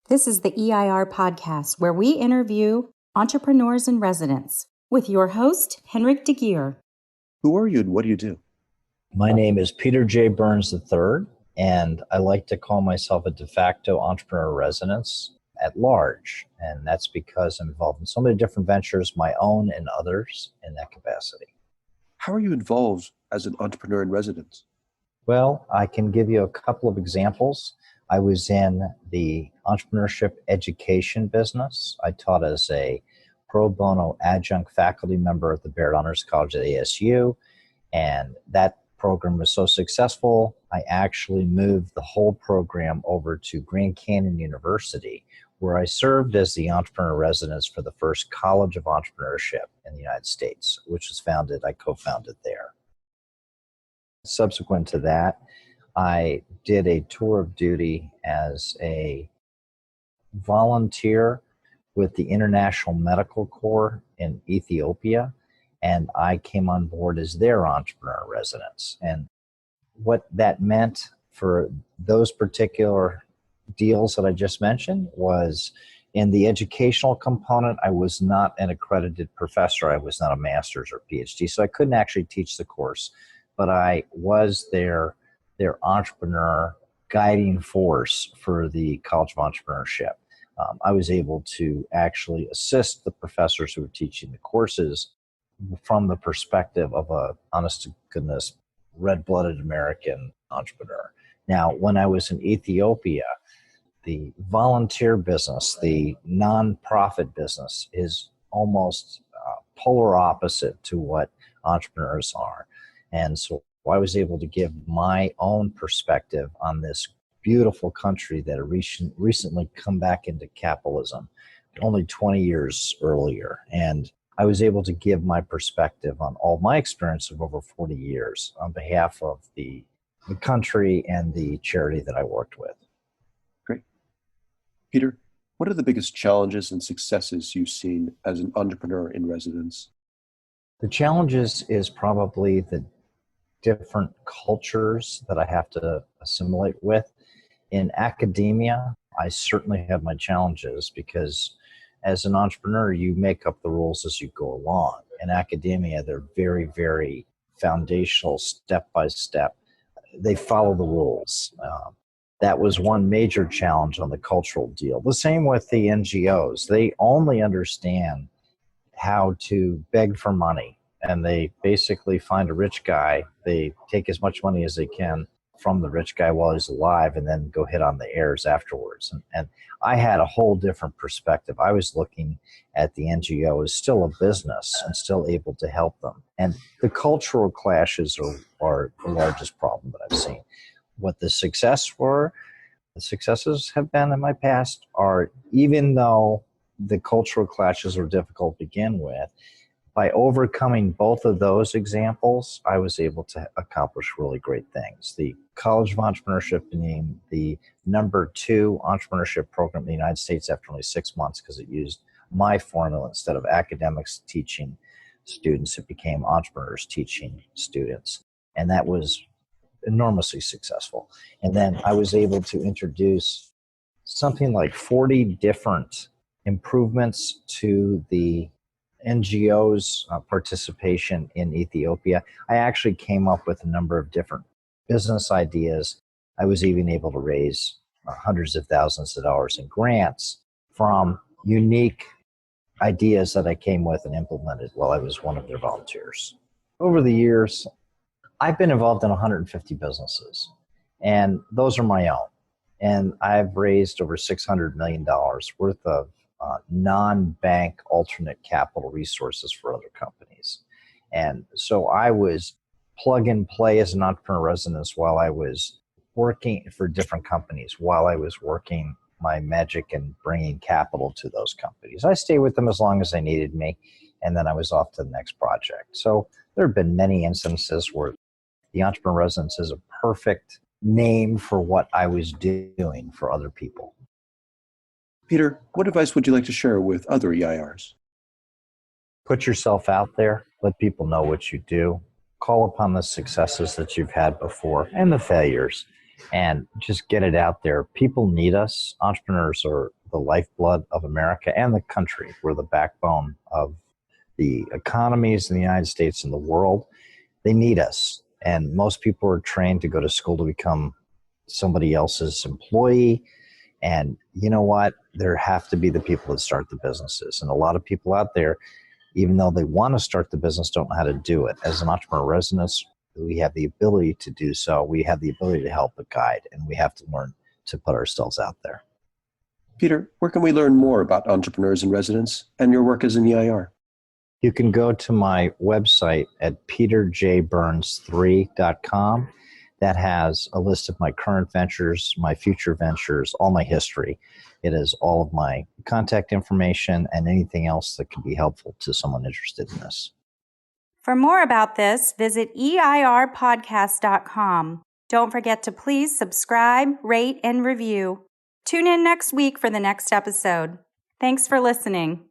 This is the EIR Podcast, where we interview entrepreneurs and residents with your host, Henrik de Geer. Who are you and what do you do? My name is Peter J. Burns III, and I like to call myself a de facto entrepreneur residence at large. And that's because I'm involved in so many different ventures, my own and others, in that capacity. How are you involved as an entrepreneur in residence? Well, I can give you a couple of examples. I was in the entrepreneurship education business. I taught as a pro bono adjunct faculty member at the Barrett Honors College at ASU, and that program was so successful, I actually moved the whole program over to Grand Canyon University, where I served as the entrepreneur residence for the first College of Entrepreneurship in the United States, which was I co-founded there. Subsequent to that, I did a tour of duty as a volunteer with the International Medical Corps in Ethiopia, and I came on board as their entrepreneur residence. And what that meant for those particular deals that I just mentioned was in the educational component, I was not an accredited professor. I was not a master's or PhD, so I couldn't actually teach the course, but I was their entrepreneur guiding force for the College of Entrepreneurship. I was able to actually assist the professors who were teaching the courses from the perspective of a honest-to-goodness, red-blooded American entrepreneur. Now, when I was in Ethiopia, the volunteer business, the nonprofit business, is almost polar opposite to what entrepreneurs are. And so I was able to give my own perspective on this beautiful country that recently come back into capitalism only 20 years earlier. And I was able to give my perspective on all my experience of over 40 years on behalf of the country and the charity that I worked with. Great. Peter, what are the biggest challenges and successes you've seen as an entrepreneur in residence? The challenges is probably the different cultures that I have to assimilate with. In academia, I certainly have my challenges because as an entrepreneur, you make up the rules as you go along. In academia, they're very, very foundational, step by step. They follow the rules. That was one major challenge on the cultural deal. The same with the NGOs. They only understand how to beg for money. And they basically find a rich guy. They take as much money as they can from the rich guy while he's alive and then go hit on the heirs afterwards. And I had a whole different perspective. I was looking at the NGO as still a business and still able to help them. And the cultural clashes are the largest problem that I've seen. What the successes have been in my past are, even though the cultural clashes were difficult to begin with, by overcoming both of those examples, I was able to accomplish really great things. The College of Entrepreneurship being the number 2 entrepreneurship program in the United States after only 6 months because it used my formula instead of academics teaching students. It became entrepreneurs teaching students. And that was enormously successful. And then I was able to introduce something like 40 different improvements to the NGOs' participation in Ethiopia. I actually came up with a number of different business ideas. I was even able to raise hundreds of thousands of dollars in grants from unique ideas that I came with and implemented while I was one of their volunteers. Over the years, I've been involved in 150 businesses, and those are my own. And I've raised over $600 million worth of non-bank alternate capital resources for other companies. And so I was plug and play as an entrepreneur residence while I was working for different companies, while I was working my magic and bringing capital to those companies. I stayed with them as long as they needed me, and then I was off to the next project. So there have been many instances where the entrepreneur residence is a perfect name for what I was doing for other people. Peter, what advice would you like to share with other EIRs? Put yourself out there. Let people know what you do. Call upon the successes that you've had before and the failures. and just get it out there. People need us. Entrepreneurs are the lifeblood of America and the country. We're the backbone of the economies in the United States and the world. They need us. And most people are trained to go to school to become somebody else's employee. And you know what? There have to be the people that start the businesses. And a lot of people out there, even though they want to start the business, don't know how to do it. As an entrepreneur residence, we have the ability to do so. We have the ability to help but guide, and we have to learn to put ourselves out there. Peter, where can we learn more about entrepreneurs in residence and your work as an EIR? You can go to my website at peterjburns3.com. That has a list of my current ventures, my future ventures, all my history. It is all of my contact information and anything else that can be helpful to someone interested in this. For more about this, visit EIRpodcast.com. Don't forget to please subscribe, rate, and review. Tune in next week for the next episode. Thanks for listening.